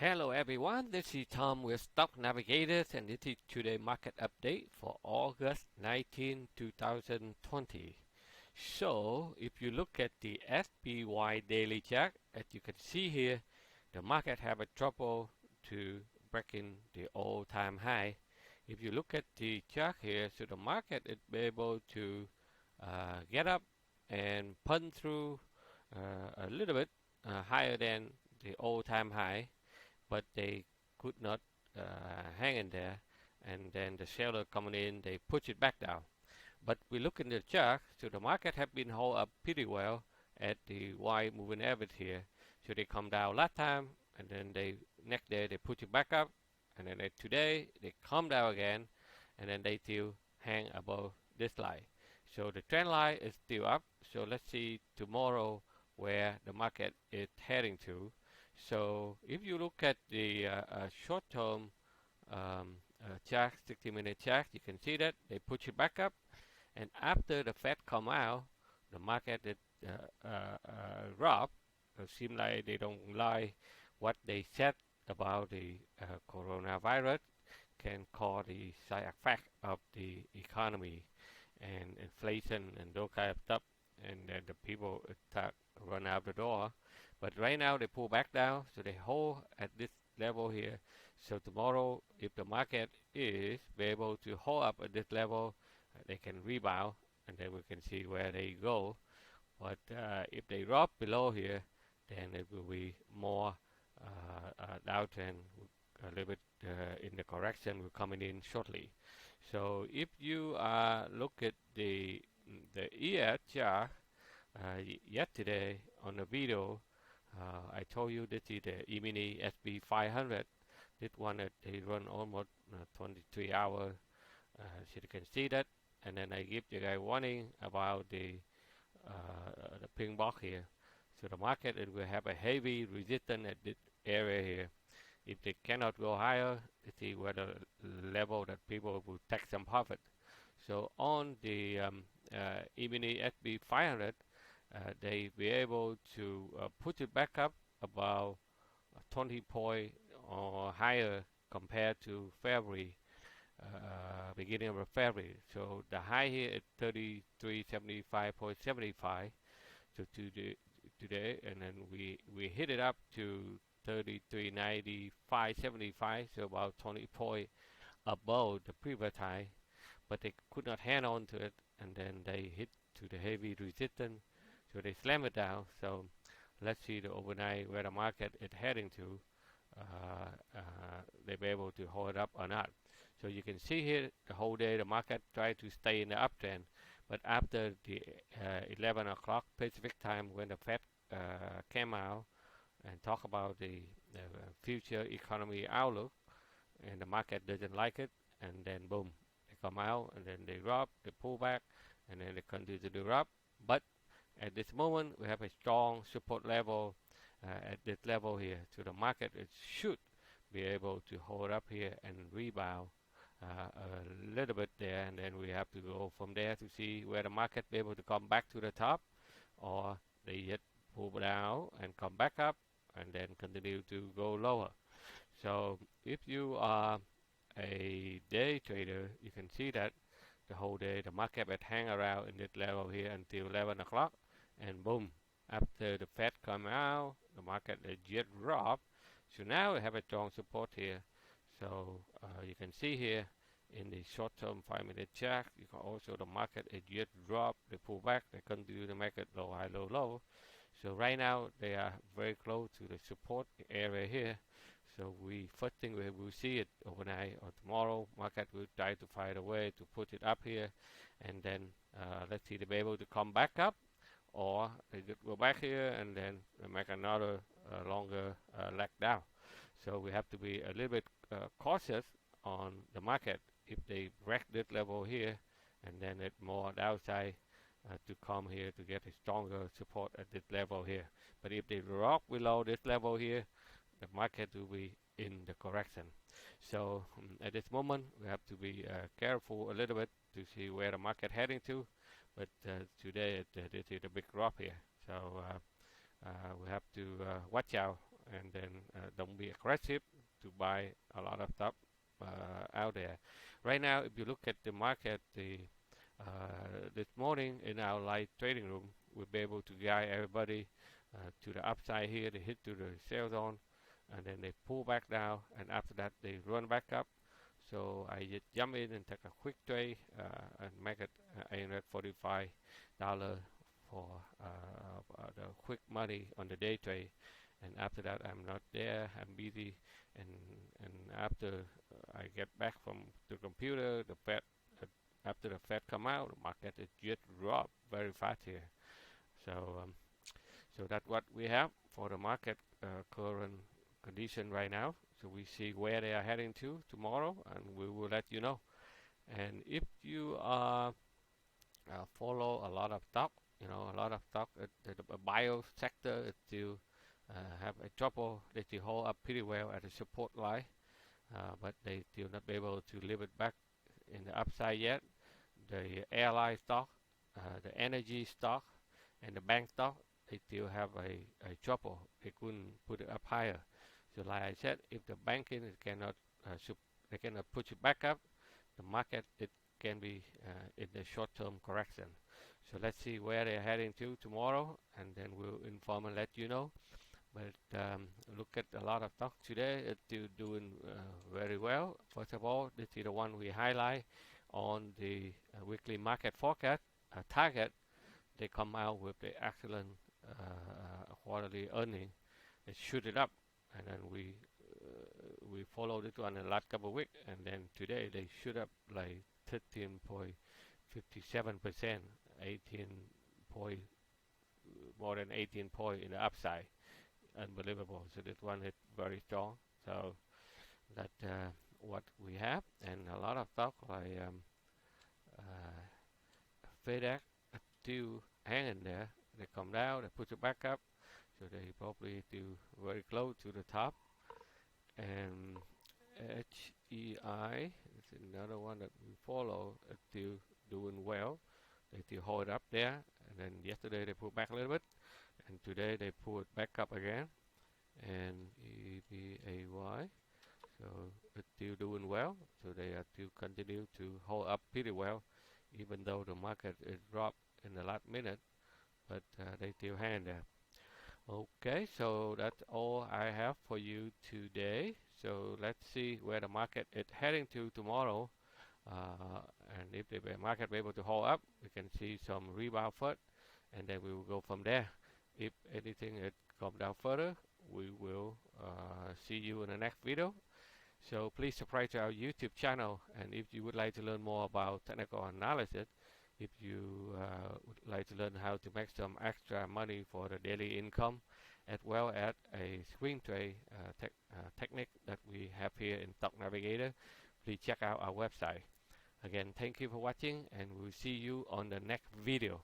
Hello everyone, this is Tom with Stock Navigators and this is today's market update for August 19, 2020. So, if you look at the SPY daily chart, as you can see here, the market have a trouble to breaking the all-time high. If you look at the chart here, so the market is able to get up and punch through a little bit higher than the all-time high, but they could not hang in there, and then the seller coming in, they push it back down. But we look in the chart, so the market have been hold up pretty well at the Y moving average here. So they come down last time, and then they next day they push it back up, and then today they come down again, and then they still hang above this line. So the trend line is still up. So let's see tomorrow where the market is heading to. So if you look at the short-term chart, 60-minute chart, you can see that they push it back up, and after the Fed come out, the market it drop. It seems like they don't like what they said about the coronavirus can cause the side effect of the economy and inflation and those kind of stuff, and then the people start run out the door. But right now they pull back down, so they hold at this level here. So tomorrow, if the market is be able to hold up at this level, they can rebound, and then we can see where they go. But if they drop below here, then it will be more downtrend, a little bit in the correction will coming in shortly. So if you look at the ES chart yesterday on the video, I told you this is the E-mini SB 500. This one they run almost 23 hours, so you can see that. And then I give you guys warning about the pink box here. So the market it will have a heavy resistance at this area here. If they cannot go higher, you see where the level that people will take some profit. So on the E-mini SB 500, they be able to put it back up about 20 point or higher compared to February, beginning of February. So the high here is 3375.75. So today, and then we hit it up to 3395.75. So about 20 point above the previous high, but they could not hang on to it, and then they hit to the heavy resistance, so they slam it down. So let's see the overnight where the market is heading to. They be able to hold it up or not. So you can see here the whole day the market tried to stay in the uptrend, but after the 11 o'clock Pacific time when the Fed came out and talk about the future economy outlook, and the market doesn't like it, and then boom, they come out and then they drop, they pull back, and then they continue to drop. But at this moment, we have a strong support level at this level here. So the market it should be able to hold up here and rebound a little bit there, and then we have to go from there to see where the market be able to come back to the top, or they yet pull down and come back up, and then continue to go lower. So if you are a day trader, you can see that the whole day the market will hang around in this level here until 11 o'clock, and boom, after the Fed come out, the market just drop. So now we have a strong support here. So you can see here in the short-term 5-minute chart, you can also the market it just drop, they pull back, they continue to make it low, high, low, low. So right now they are very close to the support area here. So we first thing we will see it overnight or tomorrow. Market will try to find a way to put it up here, and then let's see they be able to come back up, or they just go back here and then make another longer leg down. So we have to be a little bit cautious on the market if they break this level here, and then it more downside to come here to get a stronger support at this level here. But if they drop below this level here, the market will be in the correction. So at this moment we have to be careful a little bit to see where the market heading to. But today this is a big drop here, so we have to watch out and then don't be aggressive to buy a lot of stuff out there. Right now, if you look at the market, this morning in our live trading room, we'll be able to guide everybody to the upside here. They hit to the sell zone, and then they pull back down, and after that they run back up. So I just jump in and take a quick trade and make it $845 for the quick money on the day trade. And after that, I'm not there. I'm busy, and after I get back from the computer, the Fed after the Fed come out, the market it just drop very fast here. So so that's what we have for the market current condition right now. So we see where they are heading to tomorrow, and we will let you know. And if you follow a lot of stock, you know, a lot of stock, the bio sector is still have a trouble. They still hold up pretty well at the support line, but they still not be able to live it back in the upside yet. The airline stock, the energy stock, and the bank stock, they still have a trouble. They couldn't put it up higher. So like I said, if the banking it cannot they cannot push it back up, the market it can be in the short-term correction. So let's see where they're heading to tomorrow, and then we'll inform and let you know. But look at a lot of stock today. It's still doing very well. First of all, this is the one we highlight on the weekly market forecast target. They come out with the excellent quarterly earning. It shoot it up, and then we followed it on the last couple of weeks, and then today they shoot up like 13.57%, 18 point more than 18 point in the upside. Unbelievable. So this one is very strong. So that what we have, and a lot of stock like FedEx still hanging there. They come down, they put it back up, so they probably do very close to the top. And HEI is another one that we follow. It's still doing well. They still hold up there, and then yesterday they pulled back a little bit, and today they pull it back up again. And EBAY, so it's still doing well. So they are still continue to hold up pretty well, even though the market is dropped in the last minute, but they still hang there. Okay, so that's all I have for you today. So let's see where the market is heading to tomorrow. And if the market be able to hold up, we can see some rebound first, and then we will go from there. If anything it come down further, we will see you in the next video. So please subscribe to our YouTube channel, and if you would like to learn more about technical analysis, if you would like to learn how to make some extra money for the daily income, as well as a swing trade technique that we have here in Stock Navigator, please check out our website. Again, thank you for watching, and we'll see you on the next video.